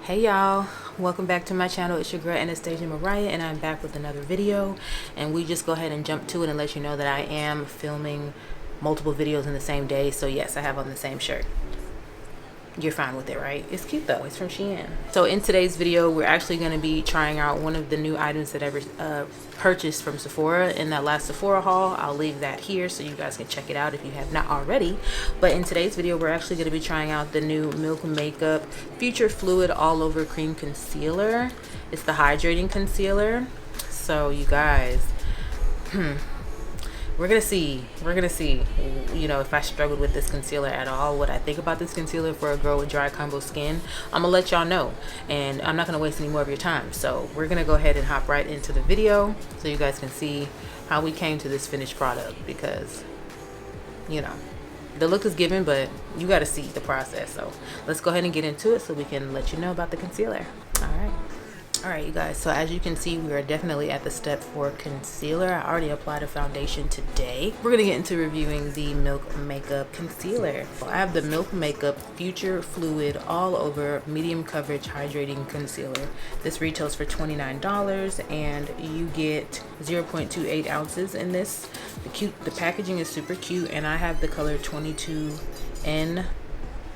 Hey y'all, welcome back to my channel. It's your girl Anastassja.Mariah, and I'm back with another video. And we just go ahead and jump to it and let you know that I am filming multiple videos in the same day. So yes, I have on the same shirt. You're fine with it, right? It's cute though. It's from Shein. So in today's video, we're actually going to be trying out one of the new items that I purchased from Sephora in that last Sephora haul. I'll leave that here so you guys can check it out if you have not already. But in today's video, we're actually going to be trying out the new Milk Makeup Future Fluid All Over Cream Concealer. It's the hydrating concealer. So you guys, we're gonna see, you know, if I struggled with this concealer at all, what I think about this concealer for a girl with dry combo skin. I'm gonna let y'all know, and I'm not gonna waste any more of your time. So we're gonna go ahead and hop right into the video so you guys can see how we came to this finished product, because you know the look is given, but you got to see the process. So let's go ahead and get into it so we can let you know about the concealer. All right, you guys, so as you can see, we are definitely at the step for concealer. I already applied a foundation today. We're gonna get into reviewing the Milk Makeup concealer. I have the Milk Makeup Future Fluid All Over Medium Coverage Hydrating Concealer. This retails for $29, and you get 0.28 ounces in this. The packaging is super cute, and I have the color 22N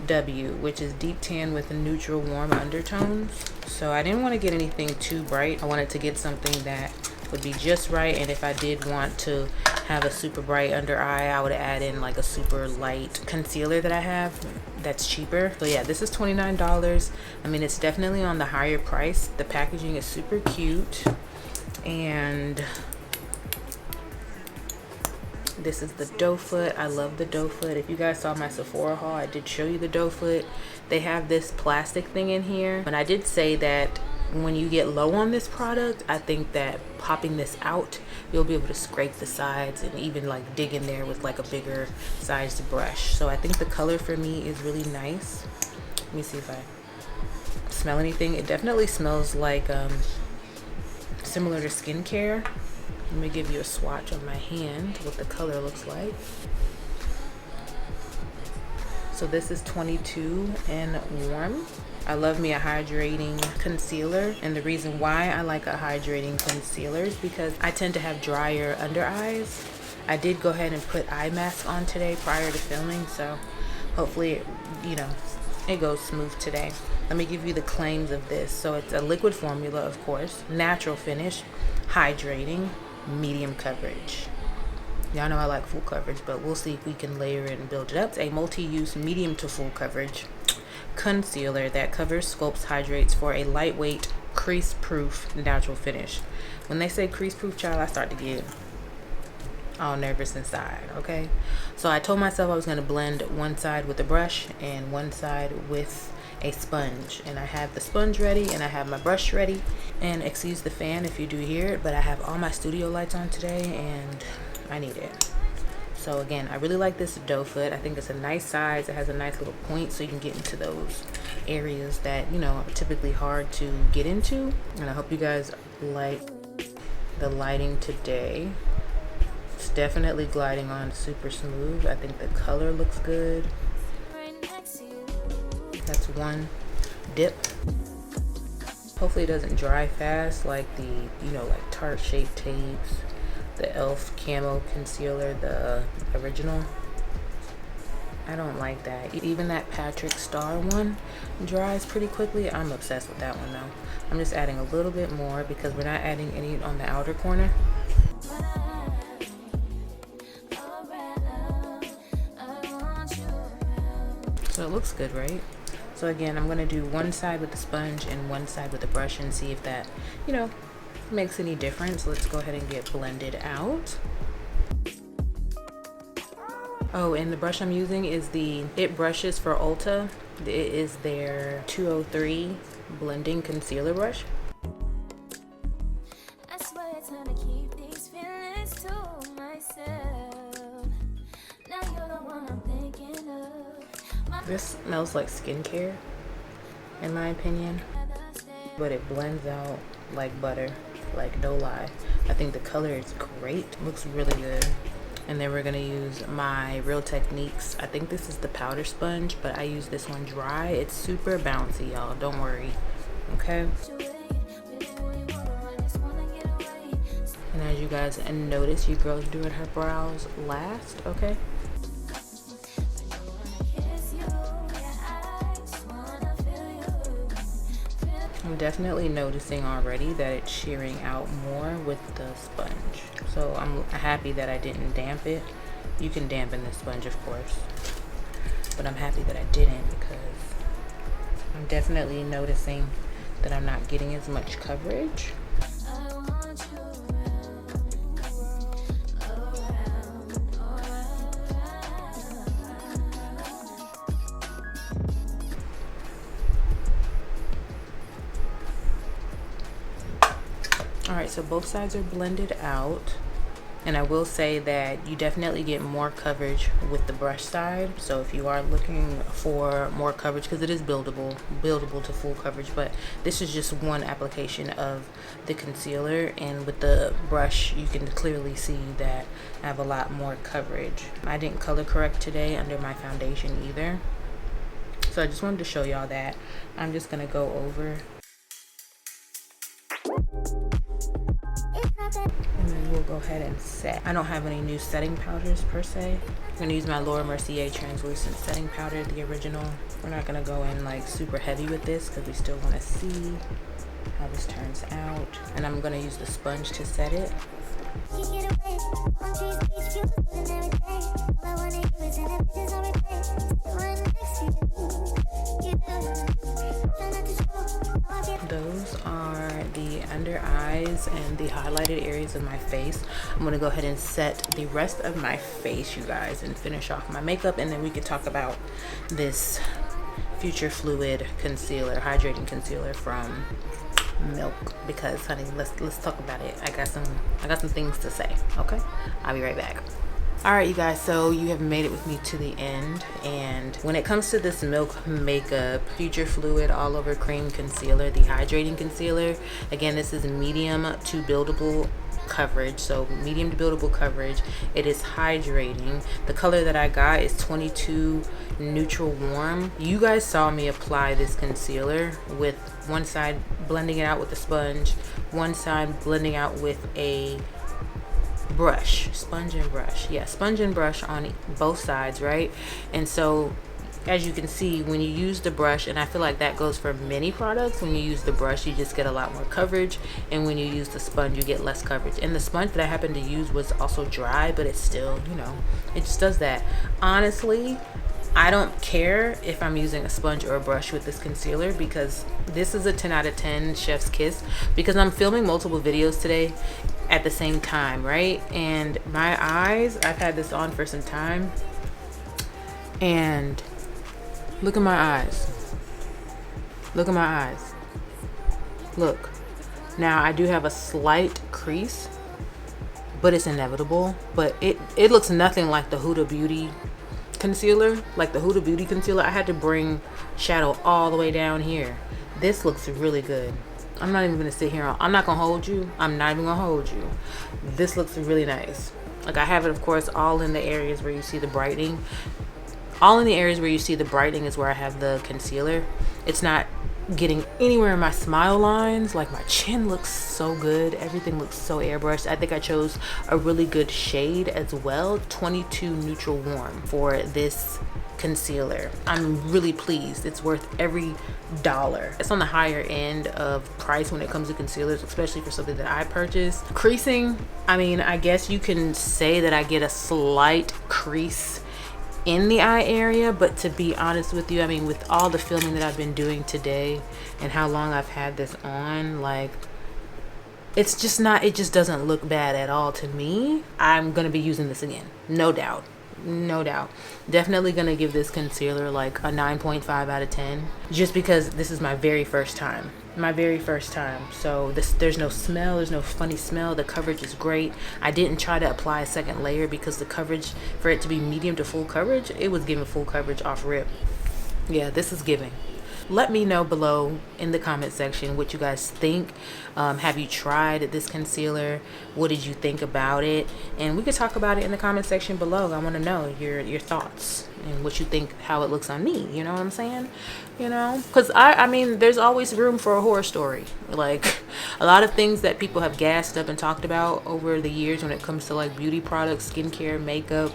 W, which is deep tan with neutral warm undertones. So I didn't want to get anything too bright. I wanted to get something that would be just right, and if I did want to have a super bright under eye, I would add in like a super light concealer that I have that's cheaper. So yeah, this is $29. I mean, it's definitely on the higher price. The packaging is super cute, and this is the doe foot. I love the doe foot. If you guys saw my Sephora haul, I did show you the doe foot. They have this plastic thing in here, and I did say that when you get low on this product, I think that popping this out, you'll be able to scrape the sides and even like dig in there with like a bigger sized brush. So I think the color for me is really nice. Let me see if I smell anything. It definitely smells like similar to skincare. Let me give you a swatch on my hand, what the color looks like. So this is 22 and warm. I love me a hydrating concealer, and the reason why I like a hydrating concealer is because I tend to have drier under eyes. I did go ahead and put eye mask on today prior to filming, so hopefully it goes smooth today. Let me give you the claims of this. So it's a liquid formula, of course, natural finish, hydrating, medium coverage. Y'all know I like full coverage, but we'll see if we can layer it and build it up. It's a multi-use medium to full coverage concealer that covers, sculpts, hydrates for a lightweight, crease-proof natural finish. When they say crease-proof, child, I start to get all nervous inside. Okay, so I told myself I was going to blend one side with a brush and one side with a sponge, and I have the sponge ready and I have my brush ready. And excuse the fan if you do hear it, but I have all my studio lights on today and I need it. So again, I really like this doe foot. I think it's a nice size. It has a nice little point so you can get into those areas that, you know, are typically hard to get into. And I hope you guys like the lighting today. It's definitely gliding on super smooth. I think the color looks good. That's one dip. Hopefully it doesn't dry fast like the, you know, like Tarte Shape Tapes, the e.l.f. Camo Concealer, the original. I don't like that. Even that Patrick Star one dries pretty quickly. I'm obsessed with that one though. I'm just adding a little bit more because we're not adding any on the outer corner. So it looks good, right? So again, I'm gonna do one side with the sponge and one side with the brush and see if that, you know, makes any difference. Let's go ahead and get blended out. Oh, and the brush I'm using is the It Brushes for Ulta. It is their 203 blending concealer brush. This smells like skincare, in my opinion, but it blends out like butter, like no lie. I think the color is great, looks really good. And then we're gonna use my Real Techniques. I think this is the powder sponge, but I use this one dry. It's super bouncy, y'all, don't worry. okay? And as you guys notice, your girl's doing her brows last, okay? I'm definitely noticing already that it's shearing out more with the sponge. So I'm happy that I didn't damp it. You can dampen the sponge, of course, but I'm happy that I didn't, because I'm definitely noticing that I'm not getting as much coverage. All right, so both sides are blended out. And I will say that you definitely get more coverage with the brush side. So if you are looking for more coverage, because it is buildable to full coverage, but this is just one application of the concealer. And with the brush, you can clearly see that I have a lot more coverage. I didn't color correct today under my foundation either. So I just wanted to show y'all that. I'm just gonna go over. And then we'll go ahead and set. I don't have any new setting powders per se. I'm gonna use my Laura Mercier translucent setting powder, the original. We're not gonna go in like super heavy with this because we still wanna see how this turns out. And I'm gonna use the sponge to set it. Those are the under eyes and the highlighted areas of my face. I'm gonna go ahead and set the rest of my face, you guys, and finish off my makeup, and then we could talk about this Future Fluid concealer, hydrating concealer from Milk, because honey, let's talk about it. I got some things to say. Okay, I'll be right back. All right, you guys, so you have made it with me to the end, and when it comes to this Milk Makeup Future Fluid All Over Cream Concealer, the hydrating concealer, again, this is medium to buildable coverage. So medium to buildable coverage. It is hydrating. The color that I got is 22 Neutral Warm. You guys saw me apply this concealer with one side blending it out with a sponge, one side blending out with a brush, sponge and brush. Yeah, sponge and brush on both sides, right? And so as you can see, when you use the brush, and I feel like that goes for many products, when you use the brush you just get a lot more coverage, and when you use the sponge you get less coverage. And the sponge that I happened to use was also dry, but it's still, you know, it just does that. Honestly, I don't care if I'm using a sponge or a brush with this concealer, because this is a 10 out of 10 chef's kiss, because I'm filming multiple videos today at the same time, right? And my eyes, I've had this on for some time, and look at my eyes. Look at my eyes. Look. Now I do have a slight crease, but it's inevitable. But it looks nothing like the Huda Beauty concealer. Like the Huda Beauty concealer, I had to bring shadow all the way down here. This looks really good. I'm not even gonna sit here. I'm not gonna hold you. I'm not even gonna hold you. This looks really nice. Like I have it, of course, all in the areas where you see the brightening. All in the areas where you see the brightening is where I have the concealer. It's not getting anywhere in my smile lines. Like my chin looks so good. Everything looks so airbrushed. I think I chose a really good shade as well. 22 Neutral Warm for this concealer. I'm really pleased. It's worth every dollar. It's on the higher end of price when it comes to concealers, especially for something that I purchased. Creasing, I mean, I guess you can say that I get a slight crease in the eye area, but to be honest with you, I mean, with all the filming that I've been doing today and how long I've had this on, like, it's just not, it just doesn't look bad at all to me. I'm gonna be using this again, no doubt. No doubt. Definitely gonna give this concealer like a 9.5 out of 10, just because this is my very first time. So there's no smell, there's no funny smell. The coverage is great. I didn't try to apply a second layer because the coverage, for it to be medium to full coverage, it was giving full coverage off rip. Yeah, this is giving. let me know below in the comment section what you guys think. Have you tried this concealer? What did you think about it? And we could talk about it in the comment section below. I want to know your thoughts and what you think, how it looks on me. You know what I'm saying? You know, because I mean, there's always room for a horror story. Like, a lot of things that people have gassed up and talked about over the years when it comes to like beauty products, skincare, makeup,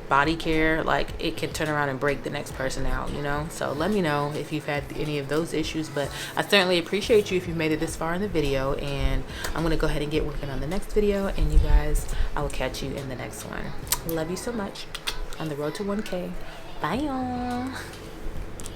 body care, like it can turn around and break the next person out, you know. So let me know if you've had any of those issues, but I certainly appreciate you if you've made it this far in the video, and I'm gonna go ahead and get working on the next video, and you guys, I will catch you in the next one. Love you so much on the road to 1K. Bye y'all.